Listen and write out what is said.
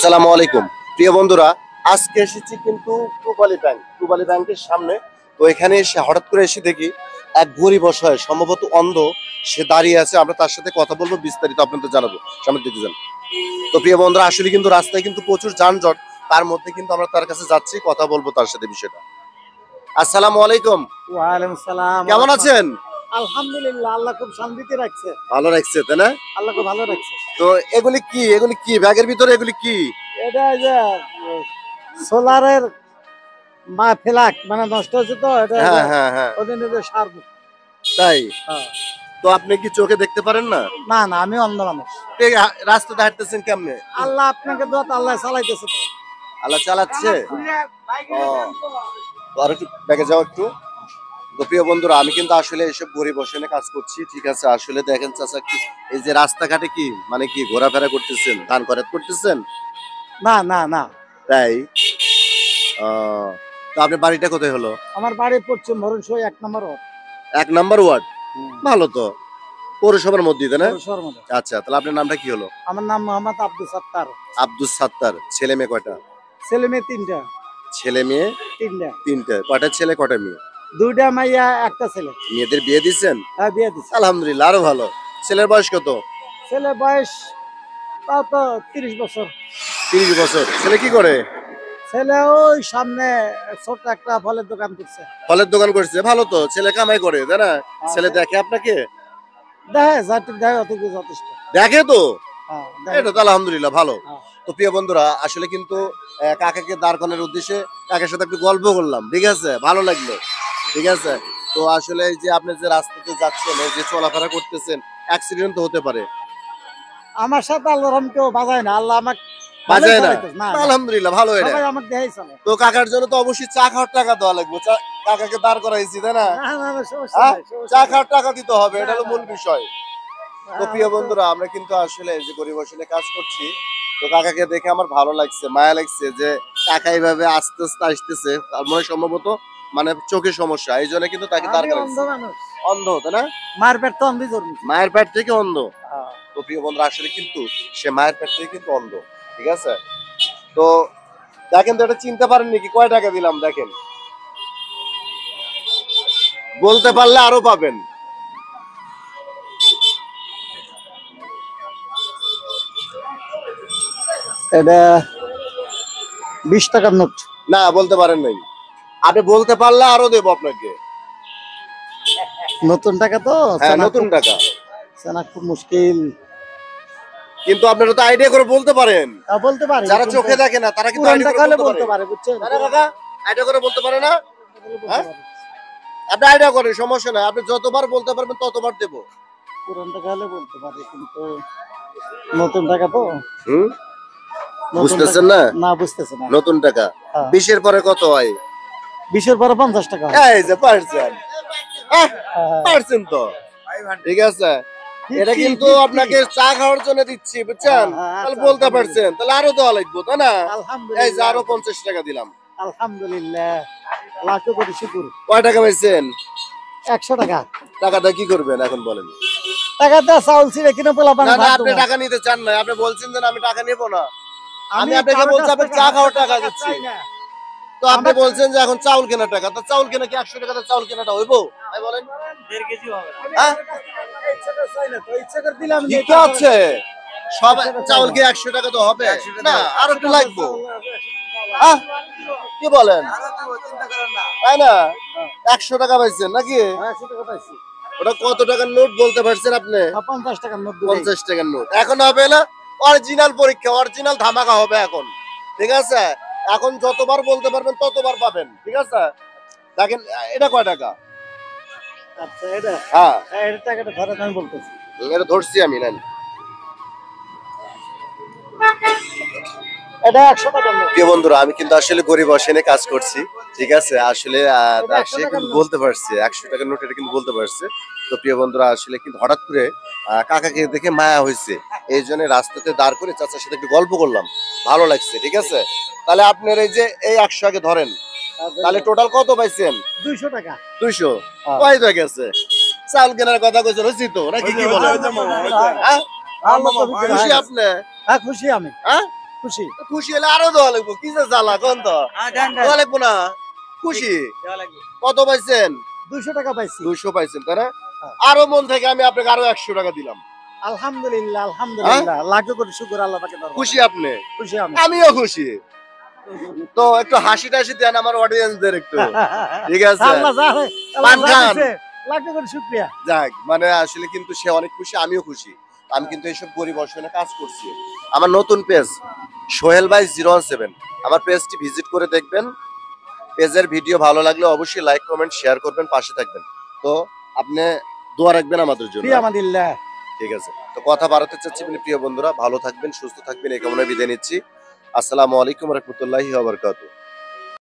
আসসালামু আলাইকুম প্রিয় বন্ধুরা, আজকে এসেছি কিন্তু পূবালী ব্যাংকের সামনে। তো এখানে এসে হঠাৎ করে এসে দেখি এক গরিব অসহায়, সম্ভবত অন্ধ, সে দাঁড়িয়ে আছে। আমরা তার সাথে কথা বলবো, বিস্তারিত আপনাদের জানাবো। সামনে দিকে যান। তো প্রিয় বন্ধুরা, আসলে কিন্তু রাস্তায় কিন্তু প্রচুর যানজট, তার মধ্যে কিন্তু আমরা তার কাছে যাচ্ছি, কথা বলবো তার সাথে বিষয়টা। আসসালামু আলাইকুম। ওয়ালাইকুম সালাম। কেমন আছেন? আলহামদুলিল্লাহ, আল্লাহ খুব শান্তিতে রাখছে। ভালো রাখছে, তাই না? আল্লাহ খুব ভালো রাখছে। তো এগুলি কি ব্যাগের ভিতরে? এগুলি কি? এটা যে সোলারের ফ্ল্যাগ মানে নষ্ট হচ্ছে, তো এটা হ্যাঁ হ্যাঁ হ্যাঁ, ওদের নিজের সার। তাই? হ্যাঁ। তো আপনি কি চোখে দেখতে পারেন না? না না, আমি অন্ধ মানুষ। রাস্তাতে হাঁটতেছেন কেমনে? আল্লাহ আপনাকে দোয়া, আল্লাহ চালাইতেছে। তো আল্লাহ চালাচ্ছে। ও, তো আর একটু ব্যাগে যাও একটু। তো প্রিয় বন্ধুরা, আমি কিন্তু আসলে এসব গরিব বসে কাজ করছি, ঠিক আছে? আসলে দেখেন চাচা, কি এই যে রাস্তাঘাটে কি মানে কি ঘোরাফেরা করতেছেন, ধান খরচ করতেছেন? না না না। তাই? তো আপনার বাড়িটা কোথায় হলো? আমার বাড়ি পশ্চিম ভরণসই 1 নম্বর ওয়ার্ড। 1 নম্বর ওয়ার্ড? ভালো তো, পৌরসভার মধ্যে, তাই না? পৌরসভার মধ্যে। আচ্ছা, তাহলে আপনার নামটা কি হলো? আমার নাম মোহাম্মদ আব্দুল সাত্তার। আব্দুল সাত্তার। ছেলে মেয়ে কয়টা? ছেলে মেয়ে 3টা। ছেলে মেয়ে 3টা। 3টা। কয়টা ছেলে কয়টা মেয়ে? 2টা মাইয়া, 1টা ছেলে। মেয়েদের বিয়ে দিচ্ছেন? হ্যাঁ, বিয়ে দিচ্ছে। আলহামদুলিল্লাহ, আরো ভালো। ছেলের বয়স কত? ছেলে বয়স তাও তো 30 বছর। 30 বছর। ছেলে কি করে? ছেলে ওই সামনে ছোট একটা ফলের দোকান করছে। ফলের দোকান করছে, ভালো তো। ছেলে কামাই করে, তাই না? ছেলে দেখে আপনাকে? দেখে যাতে দেখে, অতটুকু যথেষ্ট। দেখে তো? হ্যাঁ, দেখে। এটা তো আলহামদুলিল্লাহ ভালো। হ্যাঁ। তো প্রিয় বন্ধুরা, আসলে কিন্তু কাকাকে দাঁড় করানোর উদ্দেশ্যে কাকার সাথে একটু গল্প করলাম, ঠিক আছে? ভালো লাগলো, ঠিক আছে? তো আসলে এই যে আপনি যে রাস্তাতে যাচ্ছেন, এই যে চলাফেরা করতেছেন, অ্যাক্সিডেন্ট তো হতে পারে। আমার সাথে আল্লাহর রহমতে কেউ বাজায় না, আল্লাহ আমাকে বাজায় না? না। আলহামদুলিল্লাহ, ভালো। এটা সবাই আমাকে দেখাই চলে। তো কাকার জন্য তো অবশ্যই চা খাওয়ার টাকা দেওয়া লাগবে। কাকাকে দাঁড় করাইছি, তাই না? না না না, সমস্যা হ্যাঁ? নাই, সমস্যা চা নাই। খাওয়ার টাকা দিতে হবে, এটা হলো মূল না, না, বিষয়। তো প্রিয় বন্ধুরা, আমরা কিন্তু আসলে যে গরিব আসলে কাজ করছি, তো কাকাকে দেখে আমার ভালো লাগছে, মায়া লাগছে যে কাকা এইভাবে আস্তে আস্তে আসতেছে। তার মনে হয় সম্ভবত মানে চোখের সমস্যা, এই জন্য কিন্তু তাকে দাঁড় আমি অন্ধ করাইছি। মানুষ। অন্ধ, তাই না? মার পেট তো অন্ধই জন্মেছি। মায়ের পেট থেকে অন্ধ। হ্যাঁ। তো প্রিয় বন্ধুরা, আসলে কিন্তু সে মায়ের পেট থেকে কিন্তু অন্ধ, ঠিক আছে? তো দেখেন তো, এটা চিনতে পারেন নাকি কয় টাকা দিলাম? দেখেন, বলতে পারলে আরো পাবেন। এটা 20 টাকার নোট। না, বলতে পারেন নাই। আপনি বলতে পারলে আরো দেবো আপনাকে। নতুন টাকা তো, হ্যাঁ, নতুন টাকা। চেনা খুব মুশকিল। কিন্তু আপনারা তো আইডিয়া করে বলতে পারেন। বলতে পারি, যারা চোখে দেখে না তারা কিন্তু পুরান আইডিয়া টাকা করে হলে বলতে বলতে পারে। পারে, বুঝছেন? তাই না কাকা? আইডিয়া করে বলতে পারে না? বলতে হ্যাঁ? পারে। আপনি আইডিয়া করেন, সমস্যা নাই। আপনি যতবার বলতে পারবেন ততবার দেব। পুরান টাকা হলে বলতে পারি, কিন্তু নতুন টাকা তো। হুম, নতুন বুঝতেছেন টাকা- না? না, বুঝতেছে না। নতুন টাকা হ্যাঁ। 20-এর পরে কত হয়? 20-এর পরে 50 টাকা হয়। এই যে পারছেন, হ্যাঁ। পারছেন তো, ঠিক আছে? এটা কিন্তু 50 আপনাকে চা খাওয়ার জন্য দিচ্ছি, বুঝছেন? হ্যাঁ, তাহলে আচ্ছা, বলতে আলহামদুলিল্লাহ। পারছেন, তাহলে আরো দেওয়া লাগবে, তাই না? এই যে আলহামদুলিল্লাহ, আরো 50 টাকা দিলাম। আলহামদুলিল্লাহ, লাখো কোটি শুকর। কয় টাকা পাইছেন? 100 টাকা। টাকাটা কি করবেন এখন বলেন? টাকা দিয়ে চাউল ছিঁড়ে কিনে পোলা না পানি না, ভাত আপনি দেবো। টাকা নিতে চান না, আপনি বলছেন যে না, আমি টাকা নেবো না। আমি আপনাকে কারো বলছি কাছ আপনি থেকে চা খাওয়ার 100 টাকা দিচ্ছি। চাই না। তো আপনি বলছেন যে এখন চাউল কেনার টাকা, তো চাউল কেনা কি 100 টাকাতে চাউল কেনাটা হইবো? ভাই বলেন। 1.5 কেজি হবে না। হ্যাঁ? ইচ্ছা করে চাই না তো, ইচ্ছা করে দিলাম আমি। ঠিক আছে, সব চাউল কি 100 টাকা তো হবে না? আরো একটু লাগবো। হ্যাঁ? কি বলেন? তাই না? 100 টাকা পাইছেন নাকি? 100 টাকা পাইছি। ওটা কত টাকার নোট বলতে পারছেন আপনি? 50 টাকার নোট। 50 টাকার নোট। এখন হবে না অরিজিনাল পরীক্ষা, অরিজিনাল ধামাকা হবে এখন, ঠিক আছে? এখন যতবার বলতে পারবেন ততবার পাবেন, ঠিক আছে? দেখেন, এটা কয় টাকা? আচ্ছা, এটা হ্যাঁ, এই টাকাটা ধরে আমি বলতেছি। এটা ধরছি আমি, নেন। এটা 100 টাকার নোট। প্রিয় বন্ধুরা, আমি কিন্তু আসলে গরিব অসহায় কাজ করছি, ঠিক আছে? আসলে এটা 100 সে টাকার কিন্তু নোট। বলতে পারছে 100 টাকার নোট, এটা কিন্তু বলতে পারছে। তো প্রিয় বন্ধুরা, আসলে কিন্তু হঠাৎ করে কাকাকে দেখে মায়া হয়েছে, এই জন্য রাস্তাতে দাঁড় করে চাচার সাথে একটু গল্প করলাম, ভালো লাগছে, ঠিক আছে? তাহলে আপনার এই যে এই 100 আগে ধরেন, তাহলে টোটাল কত পাইছেন? 200 টাকা। 200 হ্যাঁ। কয় হয়ে গেছে? চাল কেনার কথা কইছেন, হইছি তো নাকি? কি বলেন? হ্যাঁ? আল্লাহ তো দিতে খুশি হয়। আপনি? হ্যাঁ, খুশি আমি। হ্যাঁ? খুশি। খুশি হলে আরো দেওয়া লাগবো, কি যে জ্বালা কোন তো দেওয়া লাগবো না, খুশি। কত পাইছেন? 200 টাকা পাইছি। 200 পাইছেন তাই না? হ্যাঁ। আরো মন থেকে আমি আপনাকে আরো 100 টাকা দিলাম। আলহামদুলিল্লাহ, আলহামদুলিল্লাহ, লাখ কোটি শুকর আল্লাহ পাকের দরবারে। খুশি আপনি? খুশি আমি। আমিও খুশি। তো একটু হাসি টাসি দেন আমার অডিয়েন্সদের একটু, ঠিক আছে? আল্লাহ যা হয়, পান আল্লাহ যা খান। দিছে, লাখ কোটি শুকরিয়া। যাক, মানে আসলে কিন্তু সে অনেক খুশি, আমিও খুশি। আমি কিন্তু এইসব গরিব অসহায় কাজ করছি। আমার নতুন পেজ সোহেল ভাই 017, আমার পেজটি ভিজিট করে দেখবেন। পেজের ভিডিও ভালো লাগলে অবশ্যই লাইক কমেন্ট শেয়ার করবেন, পাশে থাকবেন। তো আপনি দোয়া রাখবেন আমাদের জন্য। ফি আমাদিল্লাহ। ঠিক আছে, তো কথা বাড়াতে চাচ্ছি না প্রিয় বন্ধুরা, ভালো থাকবেন সুস্থ থাকবেন এই কামনায় বিদায় নিচ্ছি। আসসালামু আলাইকুম রহমতুল্লাহি ওয়া বারাকাতুহু।